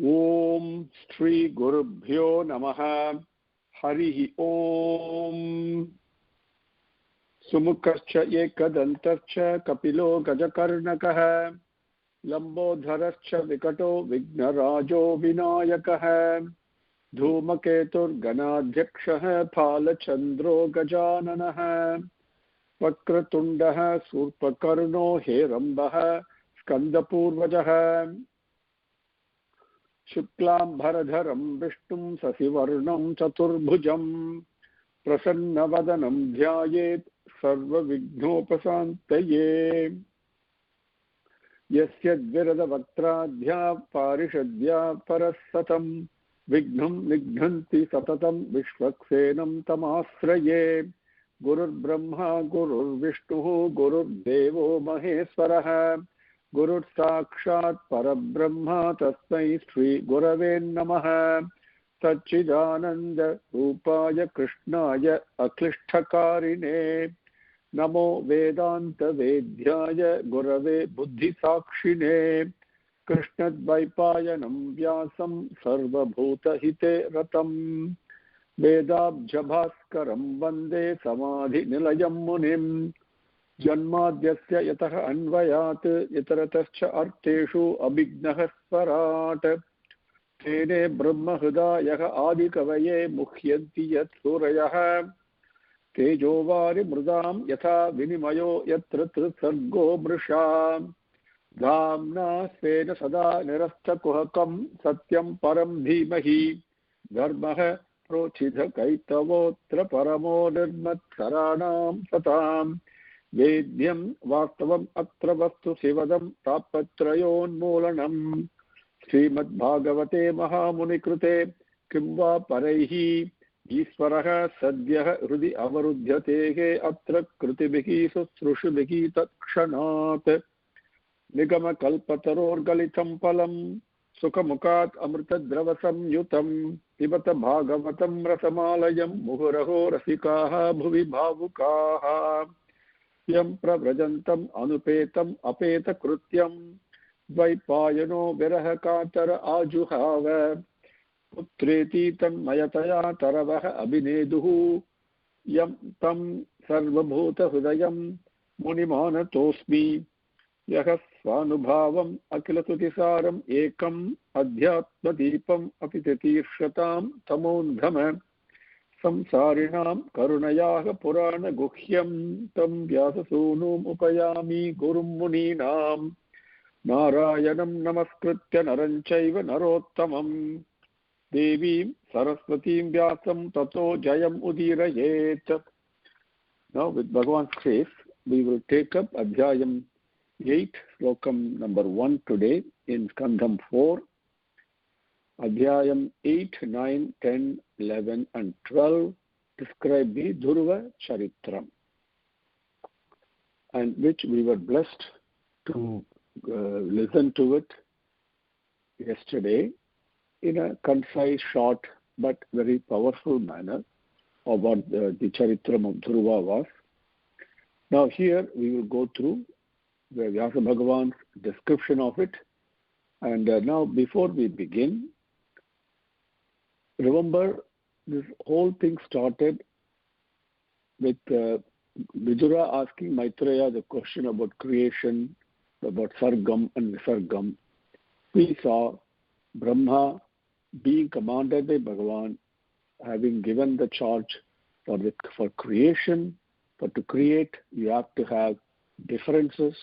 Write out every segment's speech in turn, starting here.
ओम श्री गुरुभ्यो नमः। हरिः ओम। सुमुखश्च एकदन्तश्च कपिलो गजकर्णकः लंबोदरश्च विकटो विघ्नराजो विनायकः धूमकेतुर्गणाध्यक्षः फालचन्द्रो गजाननः वक्रतुण्डः शूर्पकर्णो हेरम्बः स्कन्दपूर्वजः शुक्लाम्बरधरं विष्णुं शशिवर्णं चतुर्भुजं प्रसन्नवदनं ध्यायेत् सर्वविघ्नोपशान्तये। यस्य द्विरदवक्त्राद्या पारिषद्या परस्सतं विघ्नं निघ्नन्ति सततं विश्वक्सेनं तमाश्रये। गुरुर्ब्रह्मा गुरुर्विष्णुः गुरुर्देवो महेश्वरः गुरुर्साक्षात् परब्रह्म तस्मै श्री गुरवे नमः। सच्चिदानंद रूपाय कृष्णाय अक्लिष्टकारिणे नमो वेदांत वेद्याय गुरवे बुद्धिसाक्षिणे कृष्णद्वैपायनं व्यासं सर्वभूतहिते रतं वेदाब्जभास्करं वन्दे समाधिनिलयं मुनिम् जन्माद्यस्य यतः अन्वयात् इतरतश्च अर्थेषु अभिघ्नः स्वराट् तेने ब्रह्महृदायः आदिकवये मुह्यन्ति यत् सूरयः तेजोवारिमृदां यथा विनिमयो यत्र त्रिसर्गो मृषा धाम्ना स्वेन सदा निरस्तकुहकं सत्यं परं धीमहि धर्मः प्रोचितकैतवोऽत्र परमो निर्मत्सराणां सताम् वेद्यं वास्तवम् अत्र वस्तु शिवदं तापत्रयोन्मूलनम् श्रीमद्भागवते महामुनिकृते किं वा परैः ईश्वरः सद्यः हृदि अवरुध्यतेः अत्र कृतिभिः शुश्रूषुभिः तत्क्षणात् निगमकल्पतरोर्गलितं फलं सुखमुखात् अमृतद्रवसंयुतं पिबत भागवतं रसमालयं मुहुरहो रसिकाः भुवि भावुकाः यं प्रव्रजन्तम् अनुपेतम् अपेतकृत्यं द्वैपायनो विरह कातर आजुहाव पुत्रेति तन्मयतया तरवः अभिनेदुः यं तं सर्वभूतहृदयं मुनिमानतोऽस्मि यः स्वानुभावम् अखिलतुतिसारम् एकम् अध्यात्मदीपम् अपि तितीर्षतां तमोन्धम संसारिणां करुणयाः पुराणगुह्यं तं व्याससूनुम् उपयामि गुरुं मुनीनां नारायणं नमस्कृत्य नरं चैव नरोत्तमं देवीं सरस्वतीं व्यासं ततो जयम् उदीरयेत्. Now with Bhagavan's grace we will take up Adhyayam 8 Slokam number 1 today in Skandham 4. Adhyayam 8, 9, 10, 11 and 12 describe the Dhruva Charitram, and which we were blessed to listen to it yesterday in a concise, short but very powerful manner of what the Charitram of Dhruva was. Now here we will go through the Vyasa Bhagavan's description of it, and now before we begin, remember, this whole thing started with Vidura asking Maitreya the question about creation, about Sargam and Visargam. We saw Brahma being commanded by Bhagavan, having given the charge for creation. For to create, you have to have differences,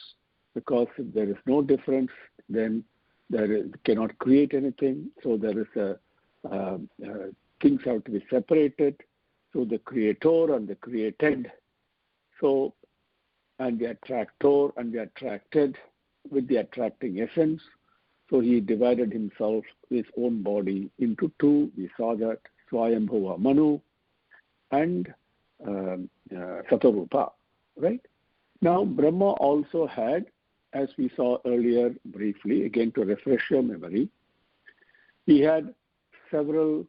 because if there is no difference, then cannot create anything. So there is things have to be separated. So the creator and the created. So, and the attractor and the attracted with the attracting essence. So he divided himself, his own body, into two. We saw that Swayambhuva Manu and Satarupa, right? Now Brahma also had, as we saw earlier briefly, again to refresh your memory, he had several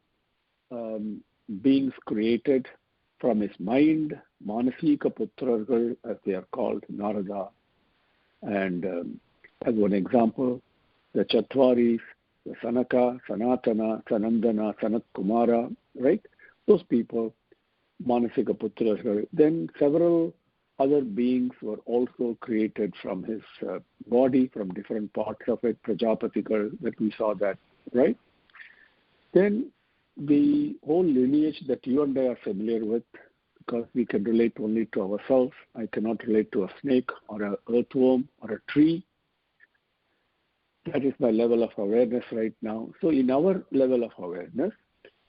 beings created from his mind, Manasika Putragal, as they are called, Narada. And as one example, the Chatvaris, the Sanaka, Sanatana, Sanandana, Sanat Kumara, right? Those people, Manasika Putras. Then several other beings were also created from his body, from different parts of it, Prajapatikal, that we saw that, right? Then the whole lineage that you and I are familiar with, because we can relate only to ourselves. I cannot relate to a snake or an earthworm or a tree. That is my level of awareness right now. So in our level of awareness,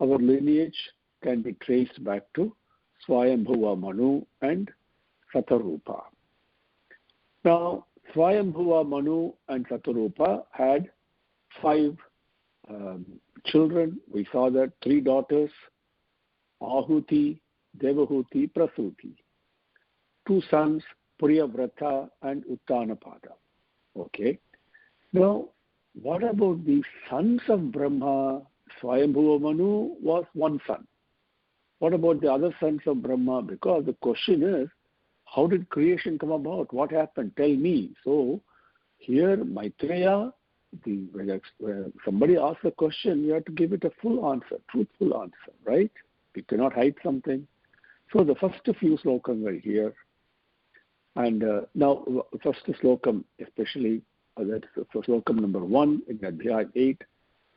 our lineage can be traced back to Swayambhuva Manu and Satarupa. Now, Swayambhuva Manu and Satarupa had 5 children. We saw that 3 daughters, Ahuti, Devahuti, Prasuti. 2 sons, Priyavrata and Uttanapada. Okay. Now, what about the sons of Brahma? Swayambhuva Manu was 1 son. What about the other sons of Brahma? Because the question is, how did creation come about? What happened? Tell me. So, here Maitreya, when somebody asks a question, you have to give it a full answer, truthful answer, right? You cannot hide something. So the first few slokams are here. And now, first slokam, especially, that's slokam number 1 in Adhyaya 8,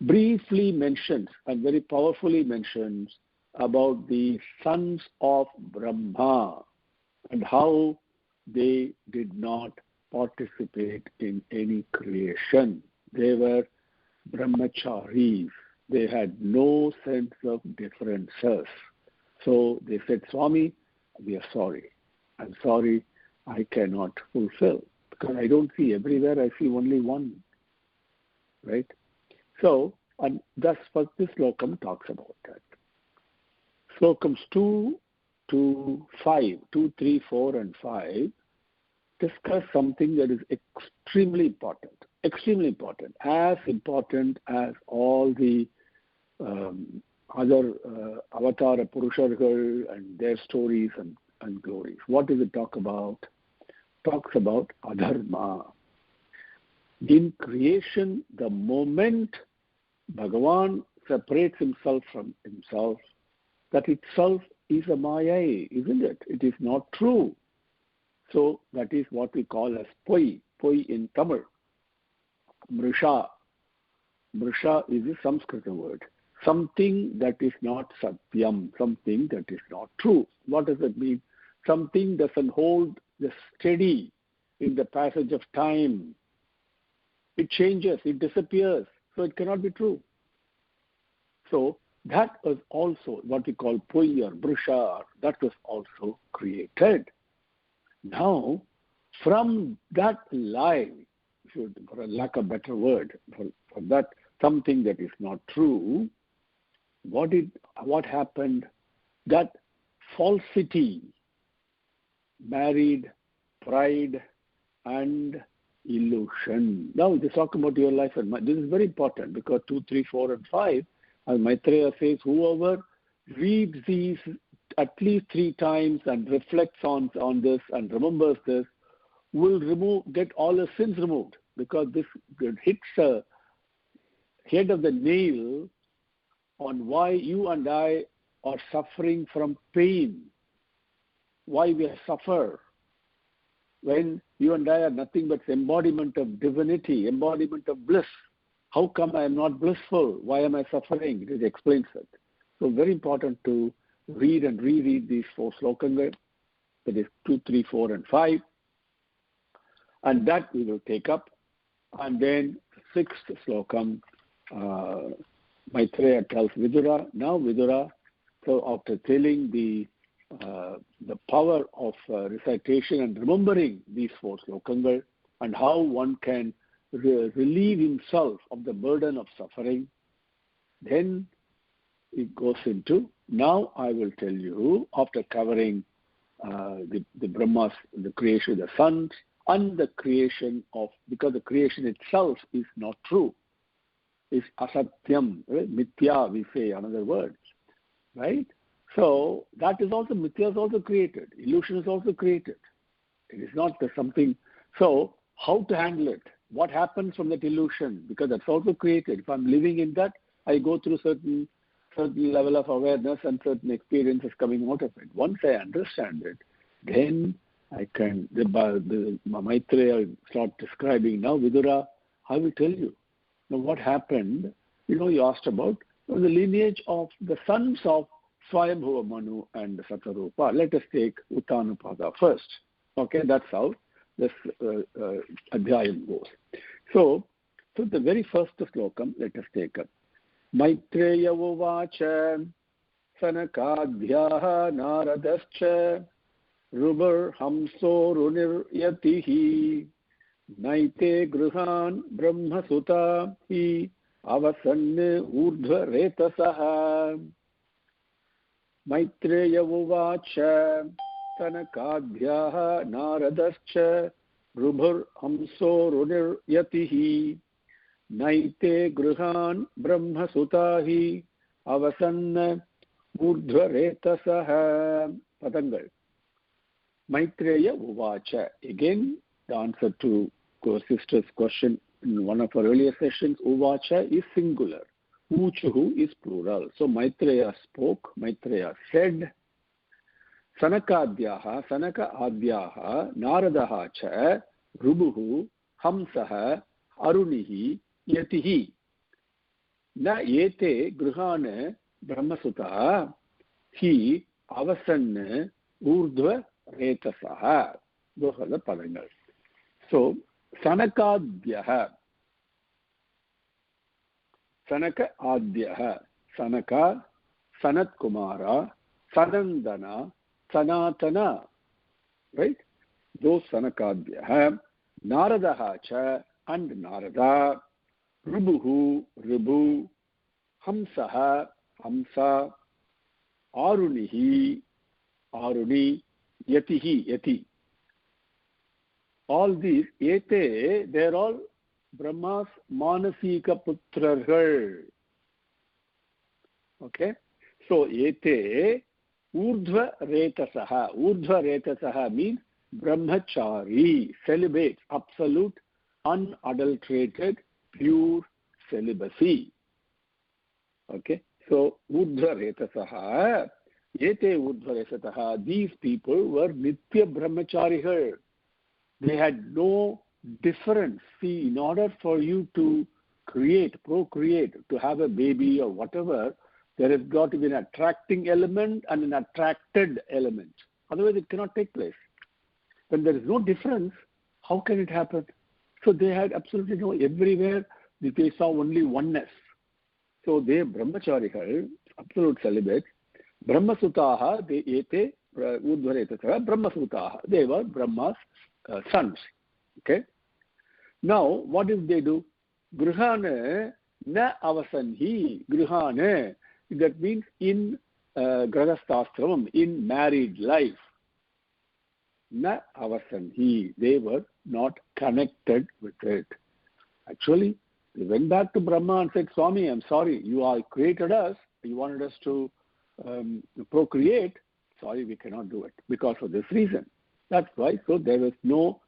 briefly mentions and very powerfully mentions about the sons of Brahma and how they did not participate in any creation. They were brahmacharis. They had no sense of differences. So they said, Swami, we are sorry. I'm sorry, I cannot fulfill. Because I don't see everywhere, I see only one. Right? So, and that's what this slokam talks about that. Slokams 2 to 5, 2, 3, 4, and 5 discuss something that is extremely important, as important as all the other avatar Purushargal and their stories and glories. What does it talk about? Talks about adharma. In creation, the moment Bhagavan separates himself from himself, that itself is a maya, isn't it? It is not true. So that is what we call as poi in Tamil. Mrisha. Mrisha is a Sanskrit word. Something that is not satyam, something that is not true. What does it mean? Something doesn't hold the steady in the passage of time. It changes, it disappears, so it cannot be true. So that was also what we call poi or brusha, that was also created. Now, from that lie, for a lack of a better word, for that something that is not true, what happened? That falsity married pride and illusion. Now, they talk about your life and this is very important because 2, 3, 4, and 5, as Maitreya says, whoever reads these at least 3 times and reflects on this and remembers this will get all the sins removed, because this hits the head of the nail on why you and I are suffering from pain, why we suffer, when you and I are nothing but embodiment of divinity, embodiment of bliss. How come I am not blissful? Why am I suffering? It explains it. So very important to read and reread these 4 slokas, that is 2, 3, 4, and 5. And that we will take up. And then 6th slokam, Maitreya tells Vidura. Now Vidura, so after telling the power of recitation and remembering these 4 slokas and how one can relieve himself of the burden of suffering, then it goes into, now I will tell you, after covering the Brahmas, the creation of the sons, and the creation of, because the creation itself is not true, is asatyam, right? Mithya, we say another word, right? So that is also, mithya is also created, illusion is also created. It is not something. So how to handle it? what happens from that illusion? Because that's also created. If I'm living in that, I go through certain level of awareness and certain experiences coming out of it. Once I understand it, then I can, the Maitreya start describing. Now, Vidura, I will tell you. Now, what happened, you asked about the lineage of the sons of Swayambhuva Manu and Satarupa. Let us take Uttanapada first. Okay, that's how this adhyayam goes. So the very first slokam, let us take up. Maitreya uvacha sanakadhyaha naradascha rubur hamso runiryatihi naite gruhan brahmasuta hi avasanne urdhva retasaha. Maitreya uvacha sanakadhyaha naradascha rubur hamso runiryatihi naite gruhan brahmasutahi avasanna urdhva retasaha. Padangal. Maitreya uvacha. Again, the answer to our sister's question in one of our earlier sessions, uvacha is singular. Uchuhu is plural. So Maitreya spoke, Maitreya said, Sanaka adhyaha naradaha cha rubuhu hamsaha arunihi yatihi na yete gruhane brahmasuta hi avasanna urdhva retasaha. Those are the padangal. So Sanaka adhyaha, Sanaka, Sanat Kumara, Sanandana, Sanatana, right? Those Sanakadhyaha, Naradaha cha, and Narada, Rubuhu, Ribu, Hamsaha, Hamsa, Arunihi, Aruni, Yatihi, Yati. All these, Yete, they're all Brahma's Manasika Putrargal. Okay? So, Yete, Urdhva Retasaha. Urdhva Retasaha means Brahmachari, celibate, absolute, unadulterated, pure celibacy. Okay? So, Urdhva Retasaha, Yete Urdhva Retasaha, these people were Nitya Brahmacharigal. They had no difference. See, in order for you to procreate, to have a baby or whatever, there has got to be an attracting element and an attracted element. Otherwise, it cannot take place. When there is no difference, how can it happen? So they had absolutely no, everywhere they saw only oneness. So they brahmacharigal, absolute celibate, brahmasutaha, they ete, udvaretaha, brahmasutaha. They were Brahma's sons. Okay? Now, what did they do? Gruhane na avasanhi. Gruhane, that means in grahasthastram, in married life. Na avasanhi. They were not connected with it. Actually, they went back to Brahma and said, Swami, I'm sorry, you all created us, you wanted us to procreate. Sorry, we cannot do it because of this reason. That's why. So there was no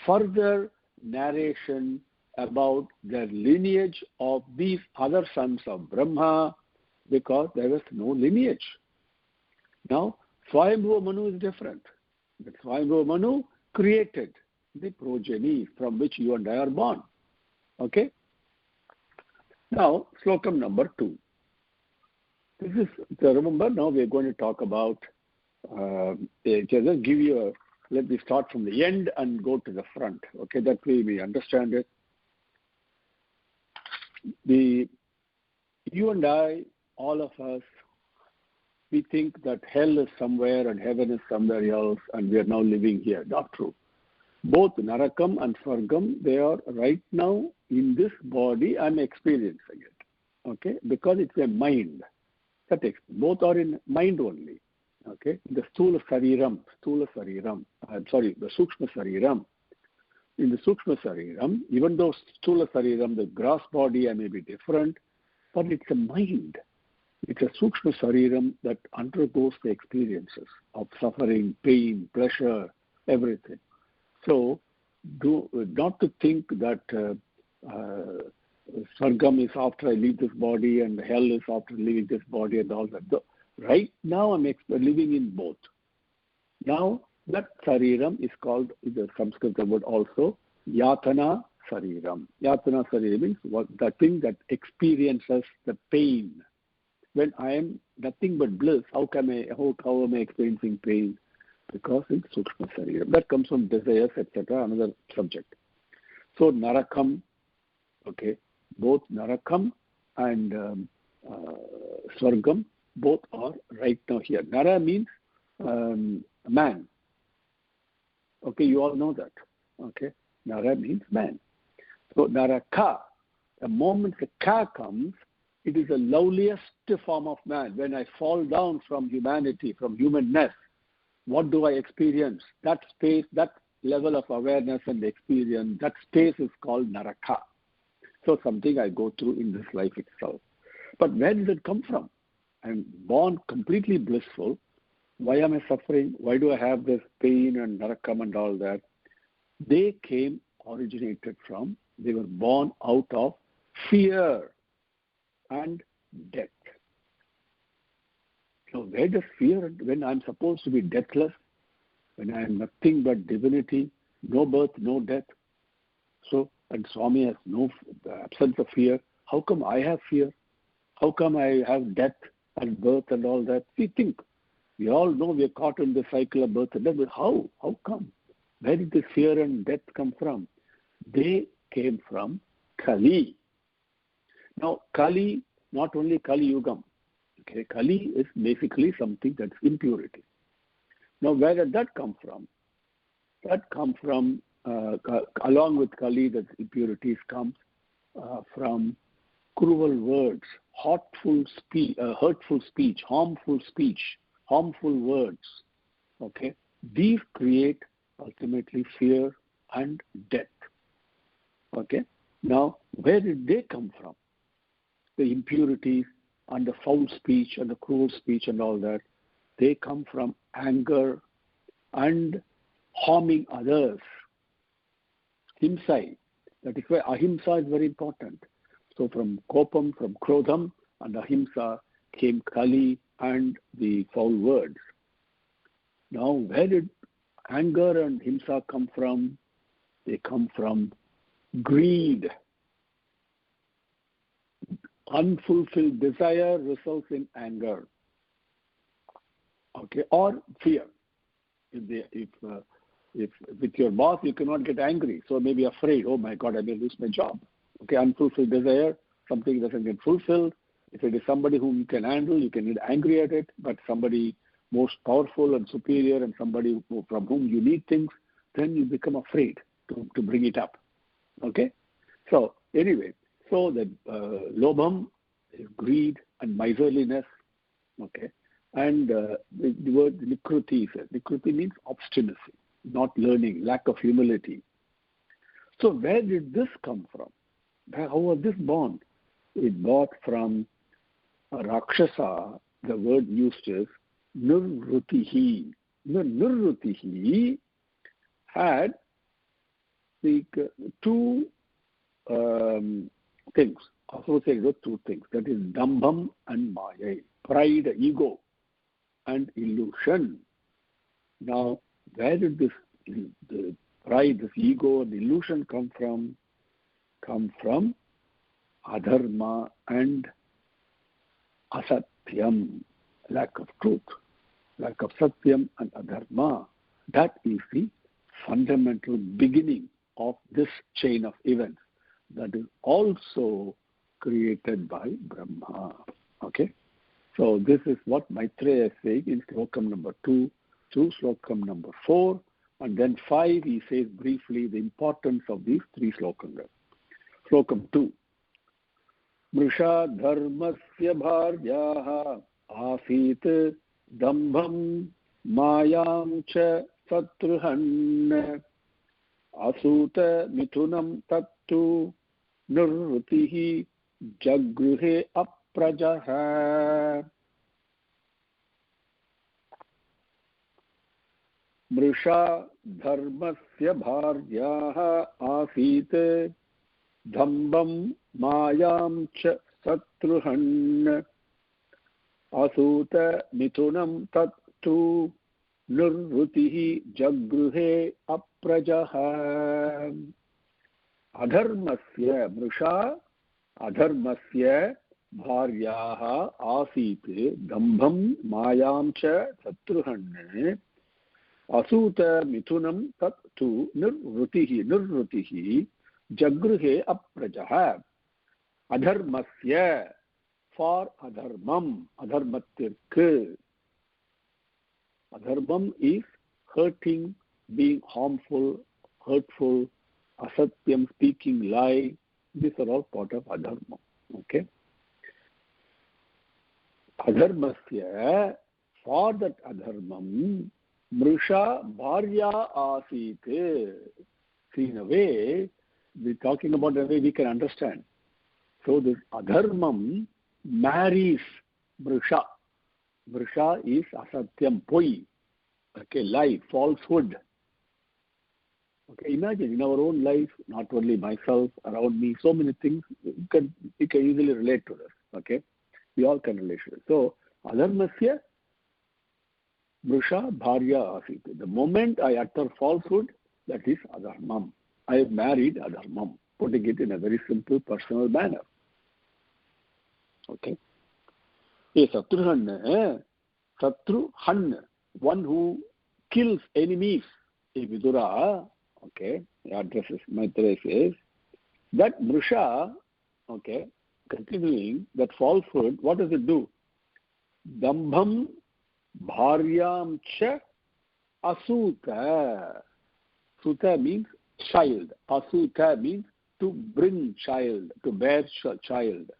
further narration about the lineage of these other sons of Brahma because there was no lineage. Now, Swayambhuva Manu is different. But Swayambhuva Manu created the progeny from which you and I are born. Okay? Now, slokam number 2. This is, remember, now we are going to talk about, just give you a, let me start from the end and go to the front. Okay, that way we understand it. You and I, all of us, we think that hell is somewhere and heaven is somewhere else and we are now living here. Not true. Both Narakam and Swargam, they are right now in this body. I'm experiencing it. Okay, because it's a mind. Both are in mind only. Okay, the Sthula Sariram, the Sukshma Sariram. In the Sukshma Sariram, even though Sthula Sariram, the gross body, I may be different, but it's a mind. It's a Sukshma Sariram that undergoes the experiences of suffering, pain, pleasure, everything. So, not to think that Sargam is after I leave this body and hell is after leaving this body and all that. So right now I'm living in both. Now that Sariram is called, in the Sanskrit word also, Yatana Sariram. Yatana Sariram means the thing that experiences the pain. When I am nothing but bliss, how am I experiencing pain? Because it's Sukshma Sariram. That comes from desires, etc., another subject. So Narakam, okay, both Narakam and Swargam, both are right now here. Nara means man. Okay, you all know that. Okay, Nara means man. So Naraka, the moment the ka comes, it is the lowliest form of man. When I fall down from humanity, from humanness, what do I experience? That space, that level of awareness and experience, that space is called Naraka. So something I go through in this life itself. But where did it come from? I'm born completely blissful. Why am I suffering? Why do I have this pain and Narakam and all that? They originated from, they were born out of fear and death. So where does fear, when I'm supposed to be deathless, when I am nothing but divinity, no birth, no death, so, and Swami has no absence of fear, how come I have fear? How come I have death and birth and all that? We all know we are caught in the cycle of birth and death, but how? How come? Where did this fear and death come from? They came from Kali. Now, Kali, not only Kali Yugam. Okay, Kali is basically something that's impurity. Now, where did that come from? That comes from, along with Kali, that impurities comes from cruel words, hurtful speech, harmful words. Okay, these create ultimately fear and death. Okay, now where did they come from? The impurities and the foul speech and the cruel speech and all that, they come from anger and harming others. Himsa. That is why ahimsa is very important. So from kopam, from krodham and ahimsa came Kali and the foul words. Now where did anger and himsa come from? They come from greed. Unfulfilled desire results in anger, okay, or fear. If with your boss you cannot get angry, so maybe afraid. Oh my God, I may lose my job. Okay, unfulfilled desire, something doesn't get fulfilled. If it is somebody whom you can handle, you can get angry at it. But somebody most powerful and superior, and somebody from whom you need things, then you become afraid to bring it up. Okay, so anyway. So the lobham is greed and miserliness, okay, and the word nikruti says. Nikruti means obstinacy, not learning, lack of humility. So where did this come from? How was this born? It brought from Rakshasa. The word used is nirrutihi. Nirrutihi had the two things, associated with two things, that is dambham and maya, pride, ego, and illusion. Now, where did the pride, this ego and illusion come from? Come from adharma and asatyam, lack of truth, lack of satyam and adharma. That is the fundamental beginning of this chain of events that is also created by Brahma. Okay? So this is what Maitreya is saying in Slokam number 2 to Slokam number 4. And then 5, he says briefly the importance of these 3 slokams. Slokam 2. Mrisha dharmasya bharyaha asit dambham mayam cha satruhan asuta mitunam tattu nirrutihi jagruhe aprajaha. मृषा धर्मस्य भार्याः आसीत् दम्भं मायां च शत्रुहन् असूत मिथुनं तत्तु निर्वृतिः जगृहे अप्रजः अधर्मस्य मृषा अधर्मस्य भार्याः आसीत् दम्भं मायां च शत्रुहन् असूत मिथुनं तत्तु निर्वृतिः जगृहे अप्रजः अधर्मस्य for adharmam adharmatirku adharmam is hurting, being harmful, hurtful, asatyam, speaking lie. These are all part of adharma. Okay, adharmasya, for that adharmam mrisha bharya asit. See, in a way we're talking about a way we can understand. So this adharmam marries mrisha. Mrisha is asatyam, poi, okay, lie, falsehood. Okay, imagine in our own life, not only myself, around me, so many things you can easily relate to this. Okay, we all can relate to it. So adharmasya mrisha bharya asit. The moment I utter falsehood, that is adharmam. I have married adharmam, putting it in a very simple personal manner. Okay. A Satruhan, one who kills enemies. A Vidura, okay, addresses Maitreya says that Mrisha, okay, continuing that falsehood, what does it do? Dambham bharyam cha asuta. Suta means child. Asuta means to bring child, to bear child.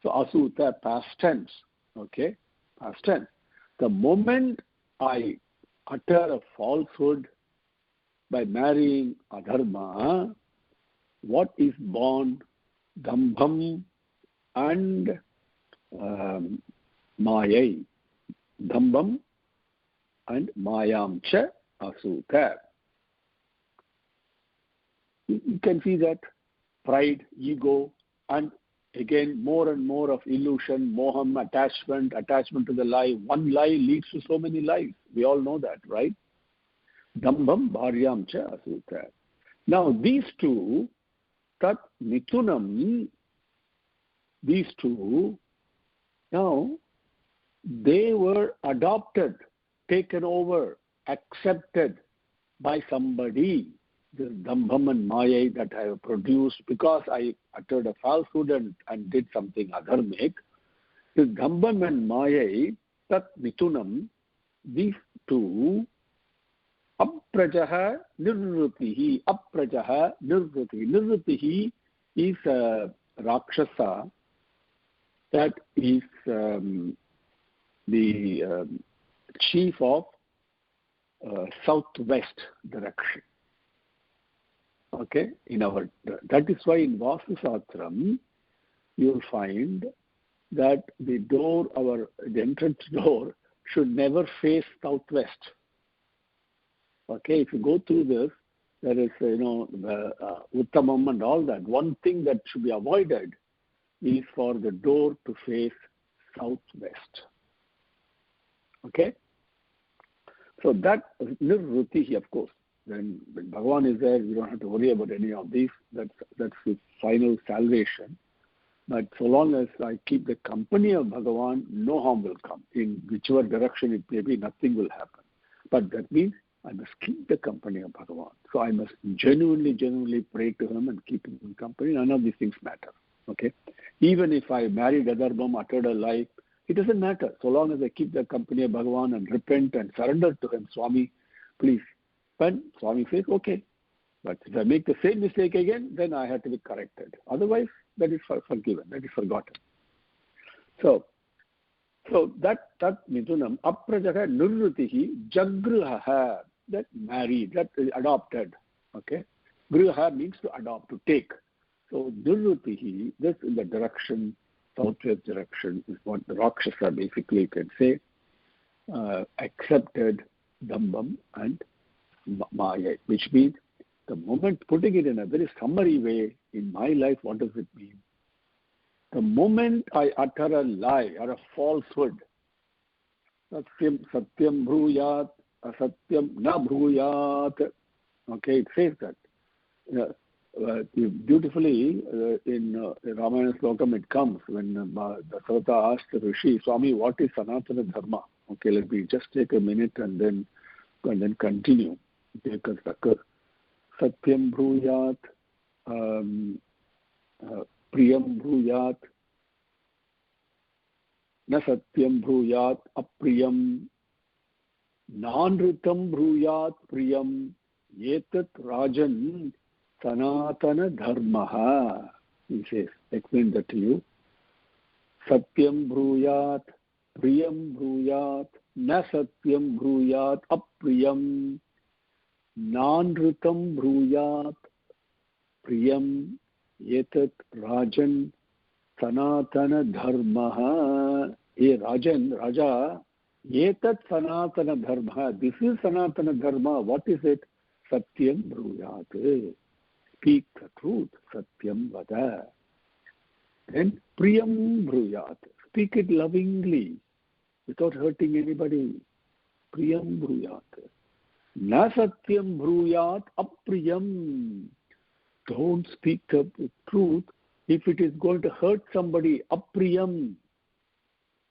So asuta, past tense, okay, past tense. The moment I utter a falsehood by marrying adharma, what is born? Dambham and mayai. Dambham and mayam cha asuta. You can see that pride, ego, and again more and more of illusion, moham, attachment to the lie. One lie leads to so many lies. We all know that, right? Dambham bharyam cha asuta. Now these two, tat mitunam, these two, now they were adopted, taken over, accepted by somebody. This dambham and mayai that I have produced because I uttered a falsehood and did something adharmic. This dambham and mayai, tat mitunam, these two, aprajaha nirvrutihi. Aprajaha nirvrutihi. Nirvrutihi is a rakshasa that is the chief of southwest direction. Okay, that is why in Vastu Shastram you will find that the entrance door should never face southwest. Okay, if you go through this, there is the Uttamam and all that. One thing that should be avoided is for the door to face southwest. Okay, so that nirvrutihi, of course. When Bhagavan is there, we don't have to worry about any of these. That's the final salvation. But so long as I keep the company of Bhagavan, no harm will come. In whichever direction it may be, nothing will happen. But that means I must keep the company of Bhagavan. So I must genuinely pray to him and keep him in company. None of these things matter. Okay? Even if I married adharmam, uttered a lie, it doesn't matter. So long as I keep the company of Bhagavan and repent and surrender to him, Swami, please. When Swami says, okay. But if I make the same mistake again, then I have to be corrected. Otherwise, that is forgiven, that is forgotten. So that mitunam, aprajaha nirvrutihi jagruha, that married, that is adopted. Okay? Gruha means to adopt, to take. So nirvrutihi, this in the direction, southwest direction, is what the Rakshasa basically can say, accepted dambam and Maya, which means the moment, putting it in a very summary way, in my life, what does it mean? The moment I utter a lie or a falsehood, satyam bruyat, asatyam na bruyat. Okay, it says that. Beautifully, in Ramayana Slokam it comes when Dasarata asked the Rishi, Swami, what is Sanatana Dharma? Okay, let me just take a minute and then continue. Take a second. Satyam bruyat, priyam bruyat, na satyam bruyat, apriyam, nanritam bruyat, priyam, yetat rajan, sanatana dharmaha. He says, explain that to you. Satyam bruyat, priyam bruyat, na satyam bruyat, apriyam, nanritam bruyat, priyam, yetat rajan, sanatana dharmaha. Hey Rajan, Raja, yetat sanatana dharmaha. This is sanatana dharma. What is it? Satyam bruyat. Speak the truth. Satyam vada. Then priyam bruyat. Speak it lovingly, without hurting anybody. Priyam bruyat. Na satyam bruyat apriyam. Don't speak the truth if it is going to hurt somebody. Apriyam.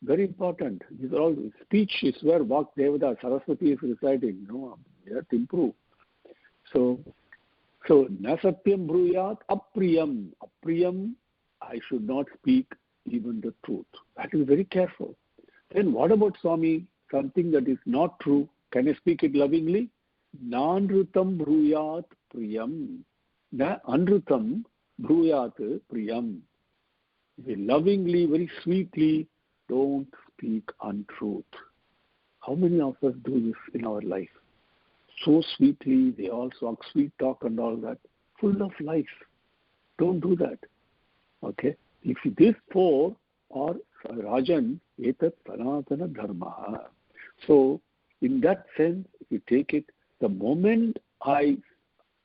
Very important. These are all speech is where Vak Devata Saraswati is reciting. You have to improve. So na satyam bruyat apriyam. Apriyam, I should not speak even the truth. That is very careful. Then what about Swami? Something that is not true. Can I speak it lovingly? Nanrutam bruyat priyam. Na anrutam bruyat priyam. Lovingly, very sweetly, don't speak untruth. How many of us do this in our life? So sweetly, they all talk sweet talk and all that, full of life. Don't do that. Okay? If these four are Rajan, etat sanatana dharma. So, in that sense, if you take it, the moment I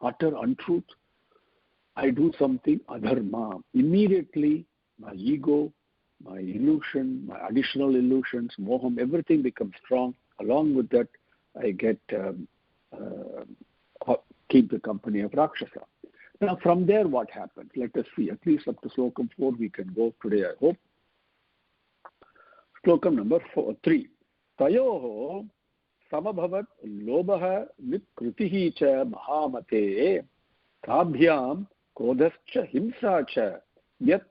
utter untruth, I do something adharma. Immediately, my ego, my illusion, my additional illusions, moham, everything becomes strong. Along with that, I get keep the company of Rakshasa. Now, from there, what happens? Let us see. At least up to Slokam 4, we can go today, I hope. Slokam number 3. Tayoho samabhavat lobha nikrutihi cha mahamate tabhyam kodascha himsa cha yat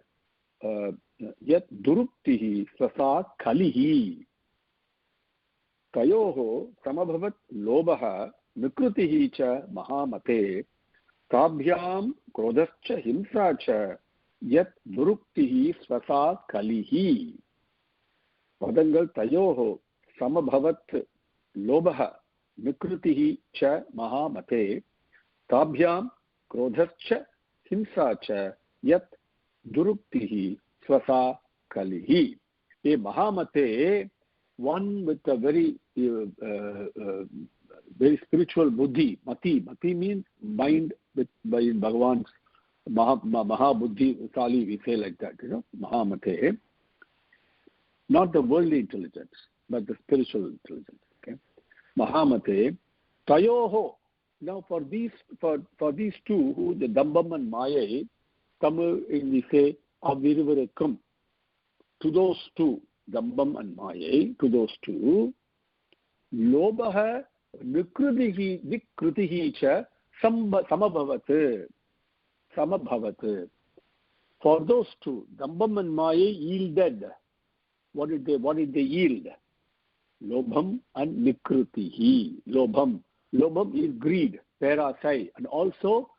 duruktihi swasat kalihi. Tayoho samabhavat lobha nikrutihi cha mahamate tabhyam krodascha himsa cha yat duruktihi swasat kalihi. Padangal tayoho samabhavat lobha nikrutihi cha mahamate tabhyam krodascha himsa cha yat duruktihi swasa kalihi. A mahamate, one with a very very spiritual buddhi. Mati means mind by Bhagavan's Mahabuddhi Sali, we say like that, Mahamate. Not the worldly intelligence, but the spiritual intelligence. Okay? Mahamate, Tayoho. Now for these two, who the Dambam and Maya, Tamil we say Avirvarakam. To those two, Dambam and Maya, to those two, Lobha Nikrutihi cha Samabhavat. For those two, Dambam and Maya yielded. What did they yield? Lobham and Nikrutihi. Lobham is greed, parasai, and also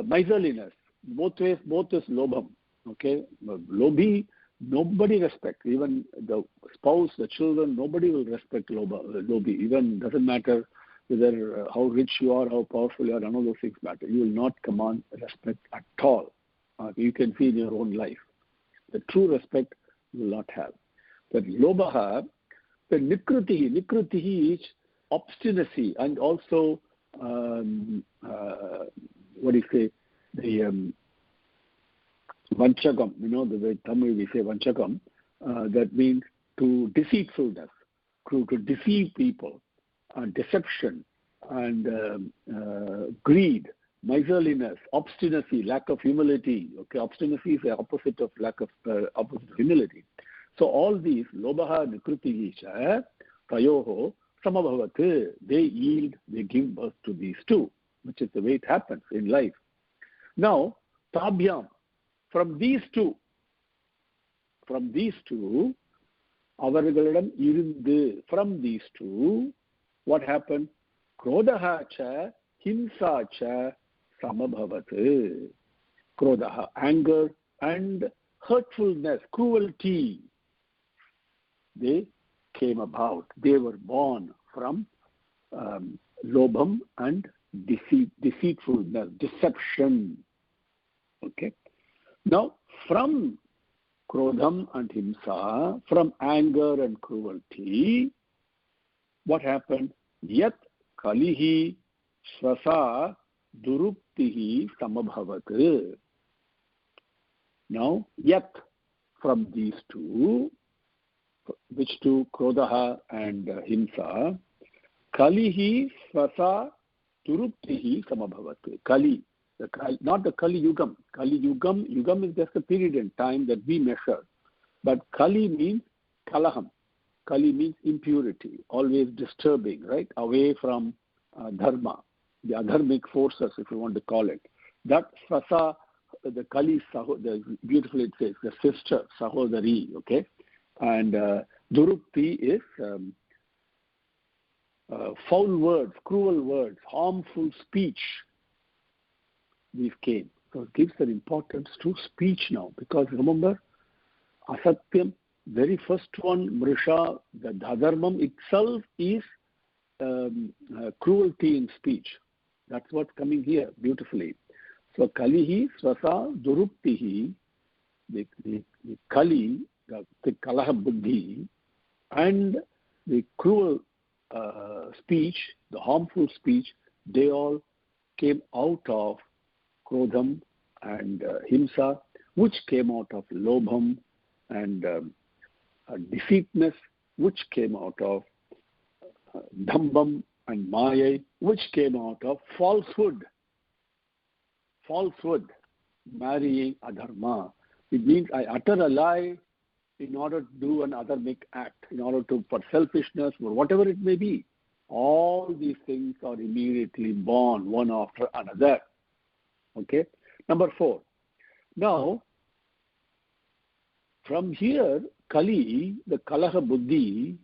miserliness. Both is lobham. Okay, lobhi, nobody respect. Even the spouse, the children, nobody will respect lobhi. Even doesn't matter whether how rich you are, how powerful you are. None of those things matter. You will not command respect at all. You can see in your own life. The true respect you will not have. But lobha, the nikrutihi is obstinacy, and also what do you say, the vanchagam, the way Tamil we say vanchagam, that means to deceitfulness, to deceive people, deception, and greed, miserliness, obstinacy, lack of humility. Okay, obstinacy is the opposite of opposite of humility. So all these, lobaha nikrutihi cha tayoho samabhavat, they yield, they give birth to these two, which is the way it happens in life. Now, tabhyam, from these two, அவர்களிடம் இருந்து, from these two, what happened? Krodaha cha, himsa cha, samabhavat. Krodaha, anger and hurtfulness, cruelty, they came about. They were born from lobham and deceitfulness, deception. Okay. Now, from krodham and himsa, from anger and cruelty, what happened? Yat kalihi swasa duruptihi samabhavat. Now, yat, from these two, which two? Krodaha and himsa, kalihi swasa duruptihi samabhavat. Kali, not the Kali Yugam. Kali Yugam is just a period in time that we measure. But Kali means kalaham. Kali means impurity, always disturbing, right? Away from dharma, the adharmic forces, if you want to call it. That Svasa, the Kali, beautifully it says, the sister, Sahodari, okay? And Durupti is foul words, cruel words, harmful speech. These came. So it gives an importance to speech now, because remember, asatyam, very first one, mrisha, the dharmam itself is cruelty in speech. That's what's coming here beautifully. So kalihi swasa duruptihi, the kali, the kalaha buddhi, and the cruel speech, the harmful speech, they all came out of Krodham and himsa, which came out of lobham and deceitness, which came out of dhambam and maya, which came out of falsehood, marrying adharma. It means I utter a lie in order to do an adharmic act, in order to, for selfishness or whatever it may be. All these things are immediately born one after another. Okay. Number 4. Now, from here, Kali, the Kalaha Buddhi,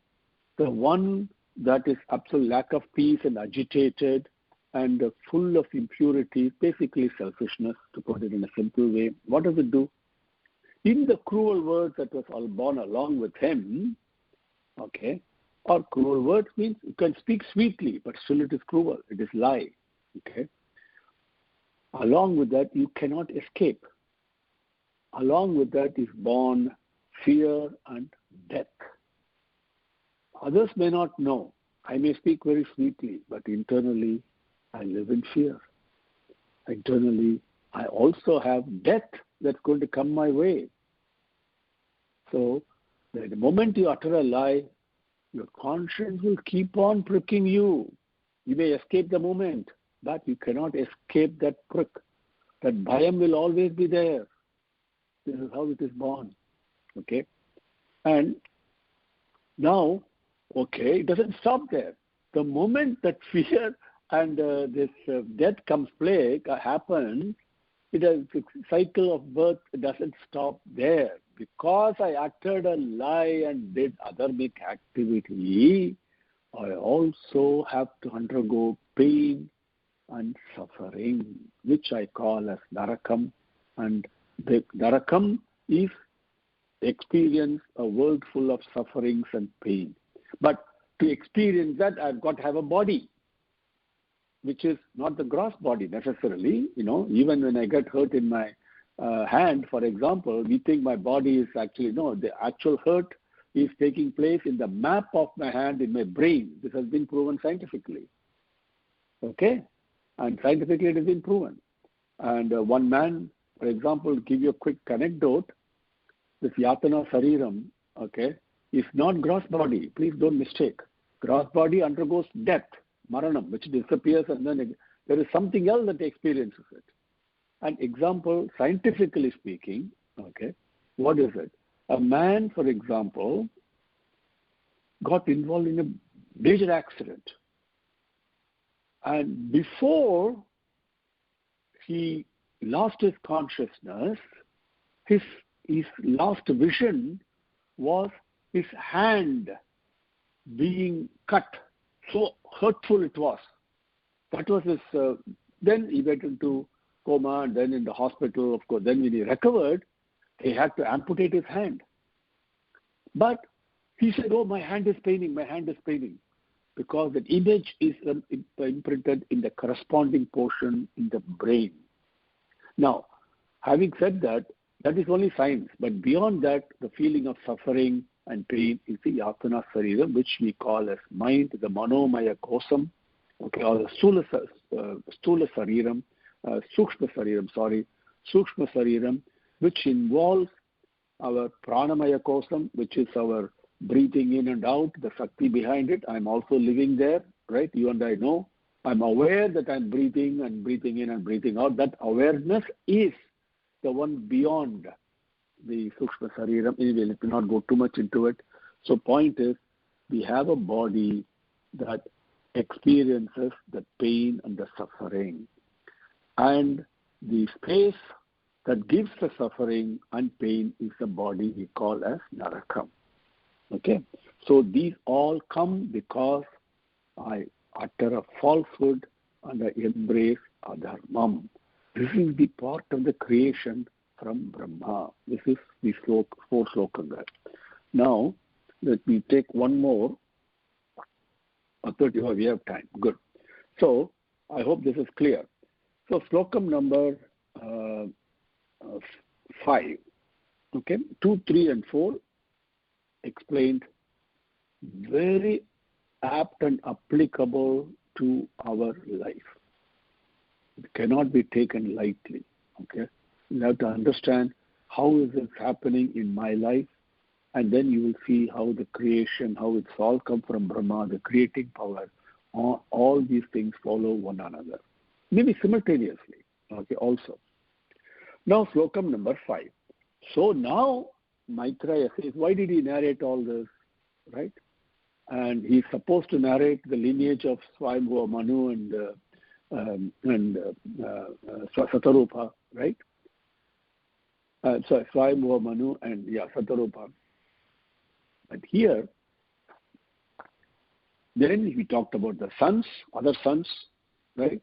the one that is absolute lack of peace and agitated and full of impurity, basically selfishness, to put it in a simple way. What does it do? In the cruel words that was all born along with him, okay, or cruel words means you can speak sweetly, but still it is cruel, it is lie, okay. Along with that, you cannot escape. Along with that is born fear and death. Others may not know. I may speak very sweetly, but internally, I live in fear. Internally, I also have death that's going to come my way. So, the moment you utter a lie, your conscience will keep on pricking you. You may escape the moment, but you cannot escape that prick. That bhayam will always be there. This is how it is born. Okay? And now, okay, it doesn't stop there. The moment that fear and this death comes happens, the cycle of birth doesn't stop there. Because I uttered a lie and did adharmic activity, I also have to undergo pain and suffering, which I call as narakam. And the narakam is experience a world full of sufferings and pain. But to experience that, I've got to have a body, which is not the gross body necessarily. Even when I get hurt in my hand, for example, we think my body is actually, no, the actual hurt is taking place in the map of my hand in my brain. This has been proven scientifically. Okay? And scientifically it has been proven. And one man, for example, give you a quick anecdote. This Yatana Sariram, okay, is not gross body. Please don't mistake. Gross body undergoes death, maranam, which disappears, and then there is something else that experiences it. An example, scientifically speaking, okay, what is it? A man, for example, got involved in a major accident. And before he lost his consciousness, his last vision was his hand being cut. So hurtful it was. That was his. Then he went into coma, and then in the hospital, of course. Then when he recovered, he had to amputate his hand. But he said, "Oh, my hand is paining. My hand is paining," because that image is imprinted in the corresponding portion in the brain. Now, having said that, that is only science. But beyond that, the feeling of suffering and pain is the Yatana Sariram, which we call as mind, the Manomaya Kosam, okay, or the Stula Sariram, Sukshma Sariram, which involves our Pranamaya Kosam, which is our breathing in and out, the Shakti behind it. I'm also living there, right? You and I know. I'm aware that I'm breathing and breathing in and breathing out. That awareness is the one beyond the Sukshma Sariram. Anyway, let me not go too much into it. So point is, we have a body that experiences the pain and the suffering. And the space that gives the suffering and pain is the body we call as Narakam. Okay? So these all come because I utter a falsehood and I embrace adharmam. This is the part of the creation from Brahma. This is the four slokas. Now, let me take one more. I thought we have time. Good. So, I hope this is clear. So, slokam number 5. Okay, 2, 3, and 4 explained, very apt and applicable to our life. It cannot be taken lightly. Okay, you have to understand how is it happening in my life, and then you will see how the creation, how it's all come from Brahma, the creating power. All these things follow one another, maybe simultaneously. Okay, also. Now, slokam number 5. So now Maitreya says, why did he narrate all this, right? And he's supposed to narrate the lineage of Swayambhuva Manu and Satarupa, right? So Swayambhuva Manu and Satarupa. But here, then we talked about the sons, other sons, right?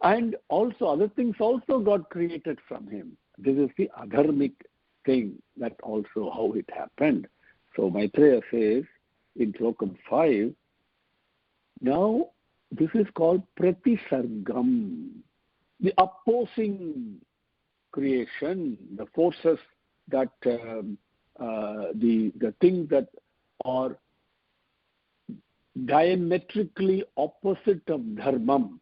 And also other things also got created from him. This is the adharmic thing, that also how it happened. So Maitreya says in Slokam 5, now this is called Pratisargam, the opposing creation, the forces that, the things that are diametrically opposite of dharmam.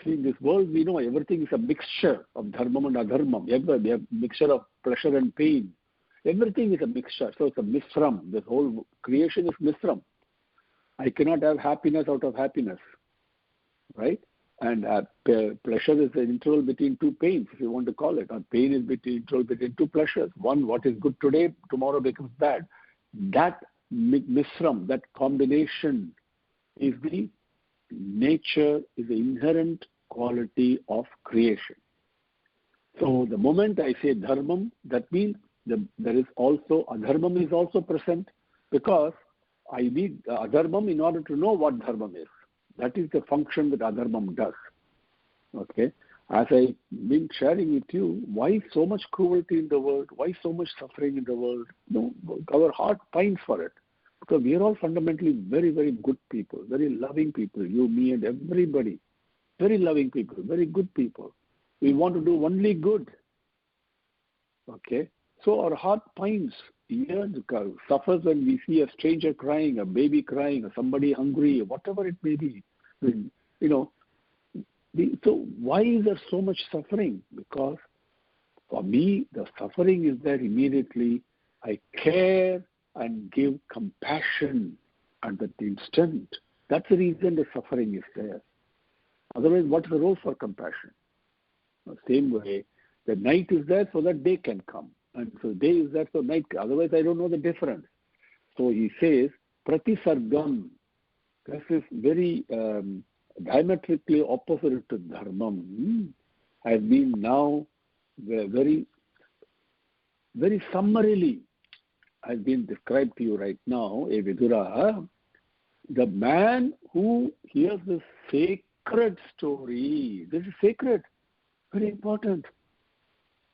See, in this world, we know everything is a mixture of dharmam and adharmam. We have mixture of pleasure and pain. Everything is a mixture. So it's a misram. The whole creation is misram. I cannot have happiness out of happiness, right? And pleasure is the interval between two pains, if you want to call it. Or pain is interval between two pleasures. One, what is good today, tomorrow becomes bad. That misram, that combination is the nature, is the inherent quality of creation. So the moment I say dharmam, that means there is also, adharmam is also present, because I need adharmam in order to know what dharmam is. That is the function that adharmam does. Okay? As I've been sharing with you, why so much cruelty in the world? Why so much suffering in the world? No, our heart pines for it. Because we are all fundamentally very, very good people, very loving people, you, me, and everybody. Very loving people, very good people. We want to do only good. Okay? So our heart pines suffers when we see a stranger crying, a baby crying, or somebody hungry, whatever it may be. So why is there so much suffering? Because for me, the suffering is there immediately. I care and give compassion at that instant. That's the reason the suffering is there. Otherwise, what's the role for compassion? The same way, the night is there so that day can come. And so day is there so night. Otherwise, I don't know the difference. So he says, pratisargam. This is very diametrically opposite to dharmam. Has been now very, very summarily has been described to you right now, a Vidura. The man who hears this sacred story, this is sacred, very important.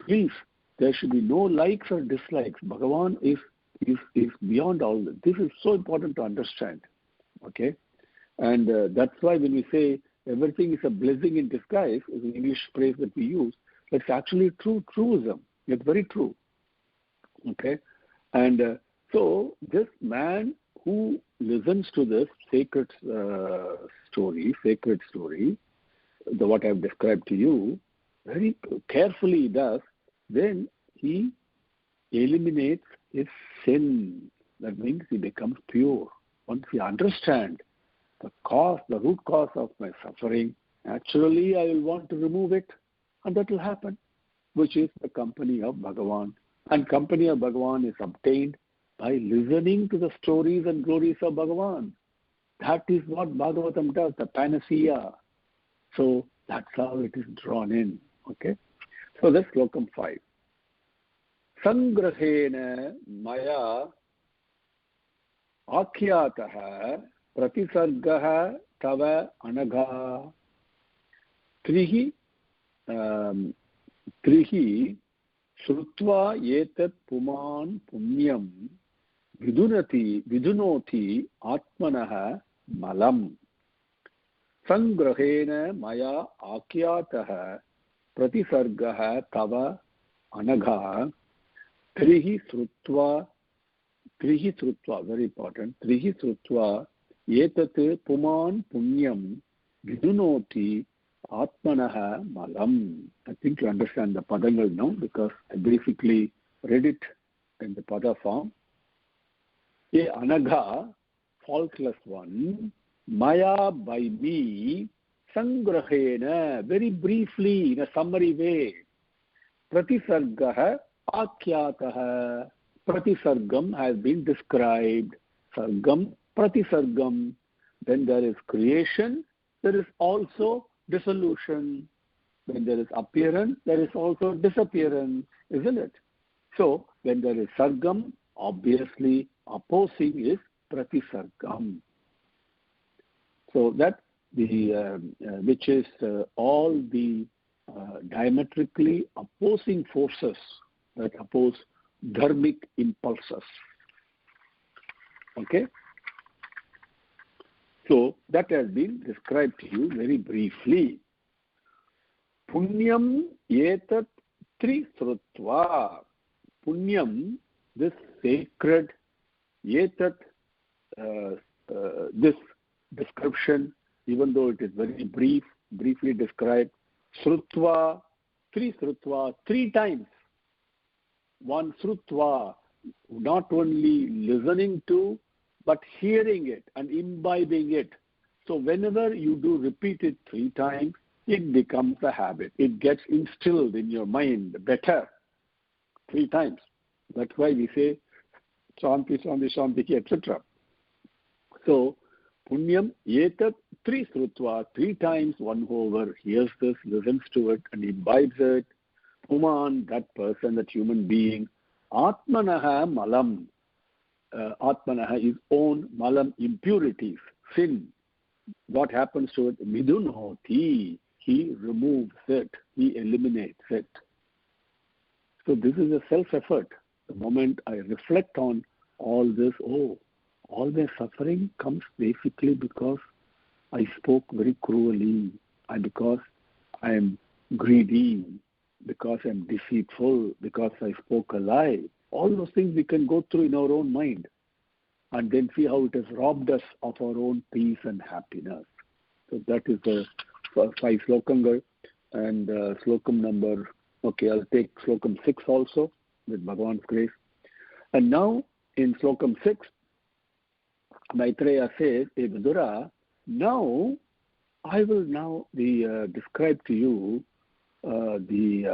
Please, there should be no likes or dislikes. Bhagavan is beyond all this. This is so important to understand. Okay? And that's why when we say everything is a blessing in disguise, is an English phrase that we use, that's actually truism. It's very true. Okay? And so this man who listens to this sacred story, what I've described to you, very carefully does, then he eliminates his sin. That means he becomes pure. Once he understands the root cause of my suffering, naturally I will want to remove it, and that will happen, which is the company of Bhagavan. And company of Bhagavan is obtained by listening to the stories and glories of Bhagavan. That is what Bhagavatam does, the panacea. So that's how it is drawn in. Okay? So that's Slokam 5. Sangrahena maya akhyataha pratisargaha tava anagha trihi shrutva etat puman punyam vidunoti atmanaha malam. Sangrahena maya akyataha pratisargaha tava anagha trihi shrutva, very important, trihi shrutva etat puman punyam vidunoti atmanaha malam. I think you understand the padangal now, because I basically read it in the pada form. A anagha, faultless one, maya by me, sangrahena, very briefly, in a summary way, pratisargaha akyataha. Pratisargam has been described. Sargam, pratisargam. Then there is creation, there is also dissolution. When there is appearance, there is also disappearance, isn't it? So when there is sargam, obviously opposing is pratisargam. So that which is all the diametrically opposing forces that oppose dharmic impulses. Okay? So that has been described to you very briefly. Punyam etat trisrutva. Punyam, this sacred, etat, this description, even though it is very briefly described, srutva, three times. One srutva, not only listening to, but hearing it and imbibing it. So whenever you do repeat it 3 times, it becomes a habit. It gets instilled in your mind better 3 times. That's why we say Shanti, Shanti, Shanti, etc. So Punyam etat trisrutva, 3 times one whoever hears this, listens to it and imbibes it. Puman, that person, that human being, atmanaha malam. Atmanaha is own, malam, impurities, sin. What happens to it? Vidunoti. He removes it. He eliminates it. So this is a self-effort. The moment I reflect on all this, all my suffering comes basically because I spoke very cruelly, and because I am greedy, because I am deceitful, because I spoke a lie. All those things we can go through in our own mind and then see how it has robbed us of our own peace and happiness. So that is the 5 slokangal. And slokam number, okay, I'll take slokam 6 also with Bhagavan's grace. And now in slokam 6, Maitreya says, "Hey Vidura, now I will now describe to you the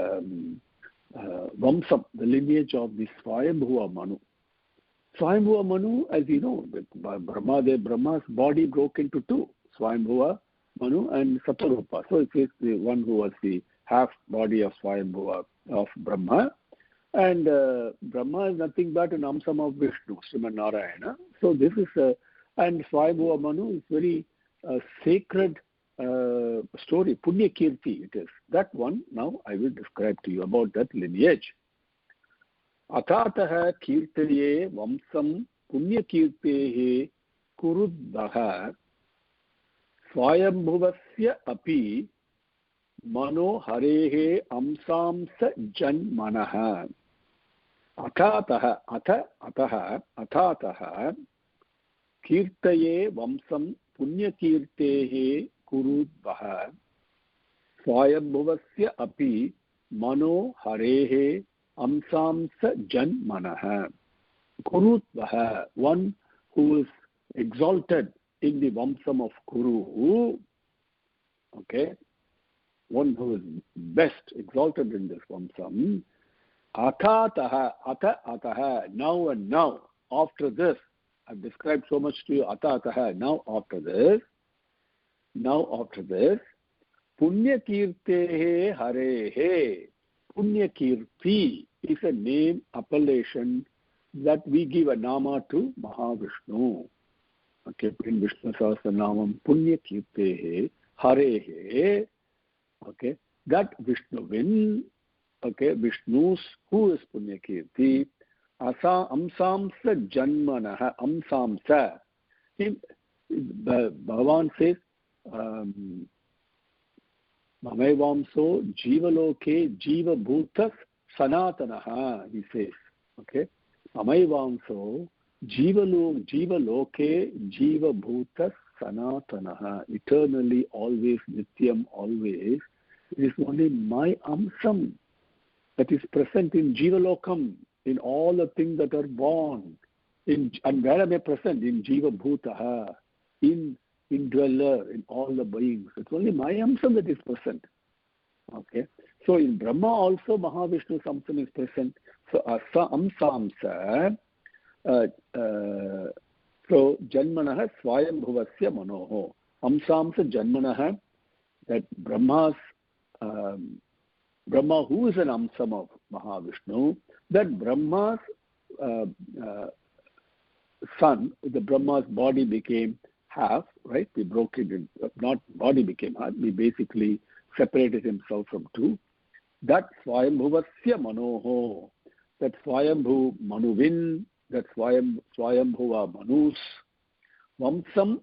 Vamsam, the lineage of the Swayambhuva Manu." Swayambhuva Manu, as you know, Brahma's body broke into 2, Swayambhuva Manu and Satarupa. So it is the one who was the half body of Swayambhuva of Brahma. And Brahma is nothing but an Amsam of Vishnu, Srimad Narayana. So this is, and Swayambhuva Manu is very sacred story, Punya Kirti it is. That one now I will describe to you about that lineage. Atataha kirtaye vamsam punya kirtehe kuruddaha swayambhuvasya api mano harehe amsamsa janmanaha. Atataha kirtaye vamsam punya kirtehe kuruddaha swayambhuvasya api mano harehe amsamsa janmanaha. Kurudvaha, one who is exalted in the Vamsam of Kuru, okay, one who is best exalted in this Vamsam. Ataha, now and now, after this, I've described so much to you, ataha, now after this, Punya Kirtehe Harehe. Punya Kirti is a name, appellation that we give a nama to Mahavishnu. Okay, in Vishnu Sahasranamam, Punya Kirtehe Harehe. Okay, that Vishnuvin, okay, Vishnu's, who is Punya Kirti, Amsamsa Janmanaha, Amsamsa. Bhagavan says, Mamevamso Jivaloke Jiva Bhutas Sanatanaha, he says. Okay? Mamevamso Jivaloke Jiva Bhutas Sanatanaha. Eternally, always, Nityam, always. It is only my Amsam that is present in Jivalokam, in all the things that are born. And where am I present? In Jiva Bhutaha, in indweller, in all the beings. It's only my Amsam that is present. Okay. So in Brahma also Mahavishnu's Amsam is present. So Asa Amsamsa, so Janmanaha Swayambhuvasya Manoho. Amsamsa Janmanaha, that Brahma who is an Amsam of Mahavishnu, that Brahma's son, the Brahma's body became half, right? We broke it in, not body became half, we basically separated himself from 2. That Swayambhuvasya Manoho, that Swayambhu Manuvin, that Swayambhuva Manus, Vamsam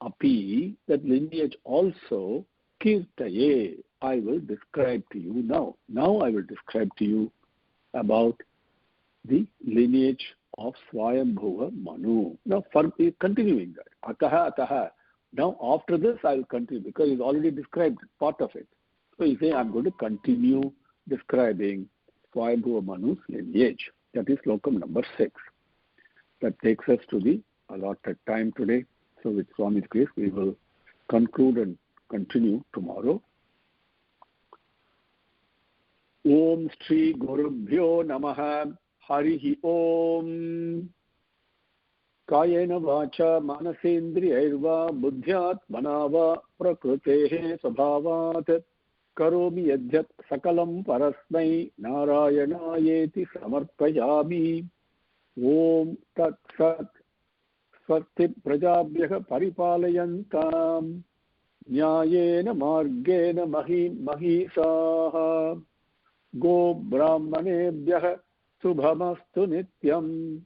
Api, that lineage also, Kirtaye, I will describe to you now. Now I will describe to you about the lineage of Swayambhuva Manu. Now, continuing that. Ataha. Now, after this, I will continue because he's already described part of it. So he's saying, I'm going to continue describing Swayambhuva Manu's lineage. That is slokam number 6. That takes us to the allotted time today. So with Swami's grace, we will conclude and continue tomorrow. Om Shri Gurubhyo Namaha. Harihi Om. Kayena vacha manasendriyarva buddhyat manava prakrutehe sabhavat karomi yadhyat sakalam parasmai narayanayeti samarpayami. Om tat sat swasti prajabhyah paripalayantam nyayena margena mahisaha go brahmanebhyah Subhamastu Nityam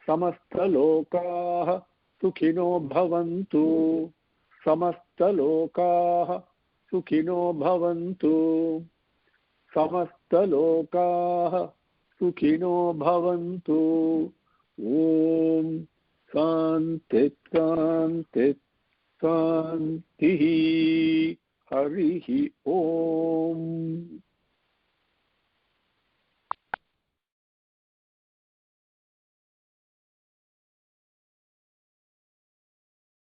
Samastalokaha Sukhino Bhavantu Samastalokaha Sukhino Bhavantu Samastalokaha सुखिनो भवन्तु। ॐ शान्ति शान्ति शान्तिः। हरिः ओम्।